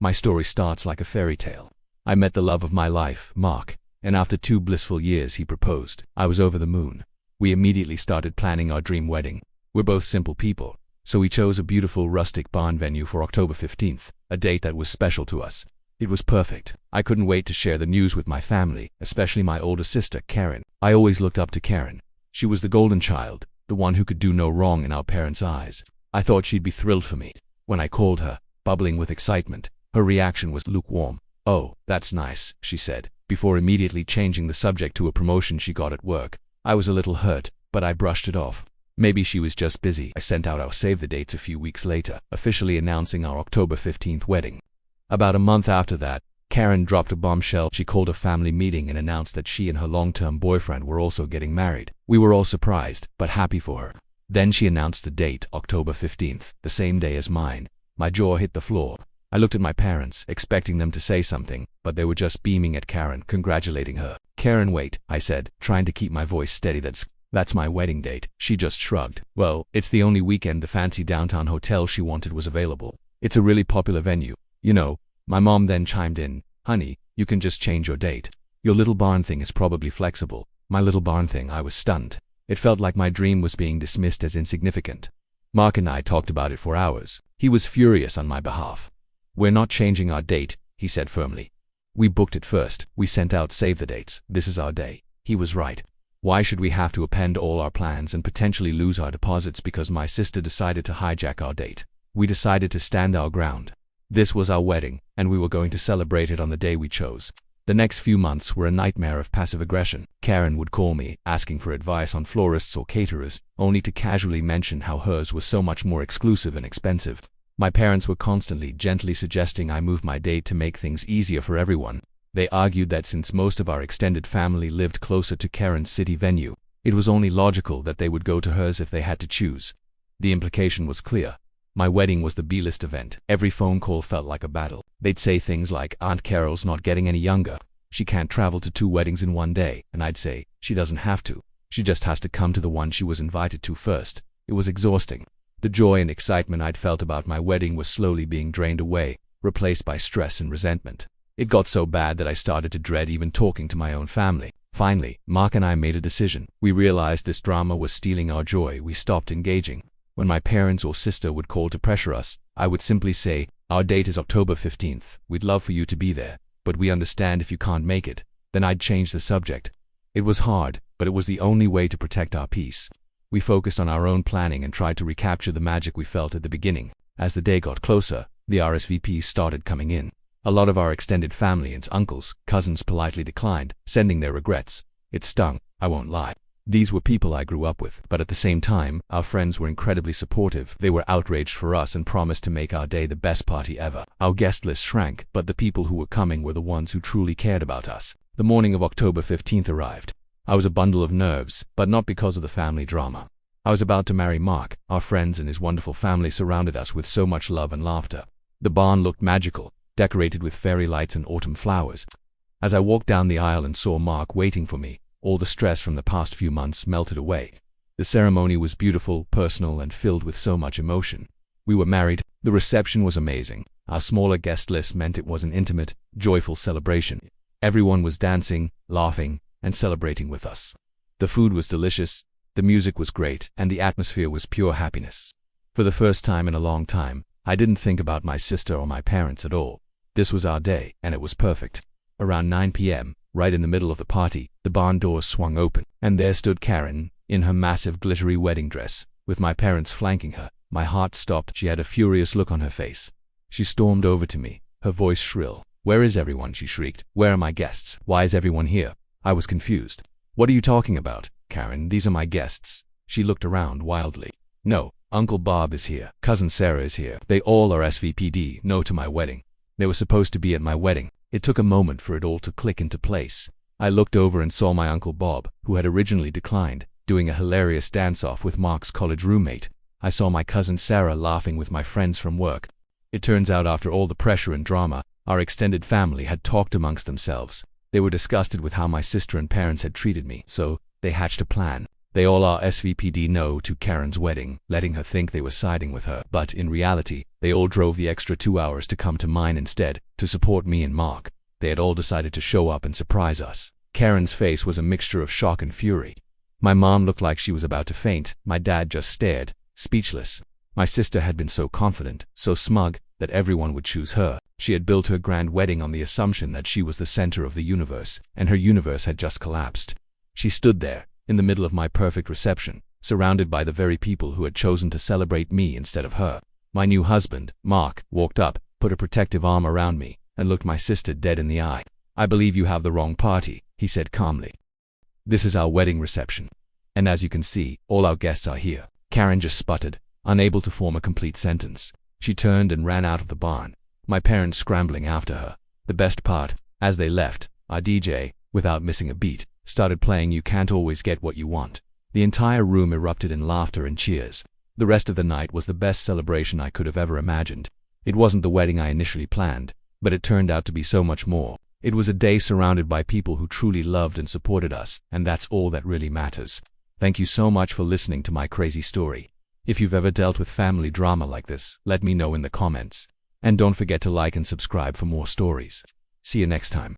My story starts like a fairy tale. I met the love of my life, Mark, and after 2 blissful years he proposed. I was over the moon. We immediately started planning our dream wedding. We're both simple people, so we chose a beautiful rustic barn venue for October 15th, a date that was special to us. It was perfect. I couldn't wait to share the news with my family, especially my older sister, Karen. I always looked up to Karen. She was the golden child, the one who could do no wrong in our parents' eyes. I thought she'd be thrilled for me. When I called her, bubbling with excitement, her reaction was lukewarm. "Oh, that's nice," she said, before immediately changing the subject to a promotion she got at work. I was a little hurt, but I brushed it off. Maybe she was just busy. I sent out our save the dates a few weeks later, officially announcing our October 15th wedding. About a month after that, Karen dropped a bombshell. She called a family meeting and announced that she and her long-term boyfriend were also getting married. We were all surprised, but happy for her. Then she announced the date, October 15th, the same day as mine. My jaw hit the floor. I looked at my parents, expecting them to say something, but they were just beaming at Karen, congratulating her. "Karen, wait," I said, trying to keep my voice steady. That's my wedding date." She just shrugged. "Well, it's the only weekend the fancy downtown hotel she wanted was available. It's a really popular venue. You know." My mom then chimed in, "Honey, you can just change your date. Your little barn thing is probably flexible." My little barn thing. I was stunned. It felt like my dream was being dismissed as insignificant. Mark and I talked about it for hours. He was furious on my behalf. "We're not changing our date," he said firmly. "We booked it first. We sent out save the dates. This is our day." He was right. Why should we have to append all our plans and potentially lose our deposits because my sister decided to hijack our date? We decided to stand our ground. This was our wedding, and we were going to celebrate it on the day we chose. The next few months were a nightmare of passive aggression. Karen would call me, asking for advice on florists or caterers, only to casually mention how hers was so much more exclusive and expensive. My parents were constantly, gently suggesting I move my date to make things easier for everyone. They argued that since most of our extended family lived closer to Karen's city venue, it was only logical that they would go to hers if they had to choose. The implication was clear. My wedding was the B-list event. Every phone call felt like a battle. They'd say things like, "Aunt Carol's not getting any younger. She can't travel to 2 weddings in one day." And I'd say, "She doesn't have to. She just has to come to the one she was invited to first." It was exhausting. The joy and excitement I'd felt about my wedding was slowly being drained away, replaced by stress and resentment. It got so bad that I started to dread even talking to my own family. Finally, Mark and I made a decision. We realized this drama was stealing our joy. We stopped engaging. When my parents or sister would call to pressure us, I would simply say, "Our date is October 15th. We'd love for you to be there, but we understand if you can't make it." Then I'd change the subject. It was hard, but it was the only way to protect our peace. We focused on our own planning and tried to recapture the magic we felt at the beginning. As the day got closer, the RSVPs started coming in. A lot of our extended family and uncles, cousins politely declined, sending their regrets. It stung, I won't lie. These were people I grew up with, but at the same time, our friends were incredibly supportive. They were outraged for us and promised to make our day the best party ever. Our guest list shrank, but the people who were coming were the ones who truly cared about us. The morning of October 15th arrived. I was a bundle of nerves, but not because of the family drama. I was about to marry Mark. Our friends and his wonderful family surrounded us with so much love and laughter. The barn looked magical, decorated with fairy lights and autumn flowers. As I walked down the aisle and saw Mark waiting for me, all the stress from the past few months melted away. The ceremony was beautiful, personal, and filled with so much emotion. We were married. The reception was amazing. Our smaller guest list meant it was an intimate, joyful celebration. Everyone was dancing, laughing, and celebrating with us. The food was delicious, the music was great, and the atmosphere was pure happiness. For the first time in a long time, I didn't think about my sister or my parents at all. This was our day, and it was perfect. Around 9 p.m., right in the middle of the party, the barn doors swung open, and there stood Karen, in her massive glittery wedding dress, with my parents flanking her. My heart stopped. She had a furious look on her face. She stormed over to me, her voice shrill. "Where is everyone?" she shrieked. "Where are my guests? Why is everyone here?" I was confused. "What are you talking about, Karen? These are my guests." She looked around wildly. "No, Uncle Bob is here. Cousin Sarah is here. They all are SVPD, no to my wedding. They were supposed to be at my wedding." It took a moment for it all to click into place. I looked over and saw my Uncle Bob, who had originally declined, doing a hilarious dance-off with Mark's college roommate. I saw my cousin Sarah laughing with my friends from work. It turns out after all the pressure and drama, our extended family had talked amongst themselves. They were disgusted with how my sister and parents had treated me, so they hatched a plan. They all RSVP'd no to Karen's wedding, letting her think they were siding with her. But in reality, they all drove the extra 2 hours to come to mine instead, to support me and Mark. They had all decided to show up and surprise us. Karen's face was a mixture of shock and fury. My mom looked like she was about to faint. My dad just stared, speechless. My sister had been so confident, so smug, that everyone would choose her. She had built her grand wedding on the assumption that she was the center of the universe, and her universe had just collapsed. She stood there, in the middle of my perfect reception, surrounded by the very people who had chosen to celebrate me instead of her. My new husband, Mark, walked up, put a protective arm around me, and looked my sister dead in the eye. "I believe you have the wrong party," he said calmly. "This is our wedding reception. And as you can see, all our guests are here." Karen just sputtered, unable to form a complete sentence. She turned and ran out of the barn, my parents scrambling after her. The best part, as they left, our DJ, without missing a beat, started playing "You Can't Always Get What You Want." The entire room erupted in laughter and cheers. The rest of the night was the best celebration I could have ever imagined. It wasn't the wedding I initially planned, but it turned out to be so much more. It was a day surrounded by people who truly loved and supported us, and that's all that really matters. Thank you so much for listening to my crazy story. If you've ever dealt with family drama like this, let me know in the comments. And don't forget to like and subscribe for more stories. See you next time.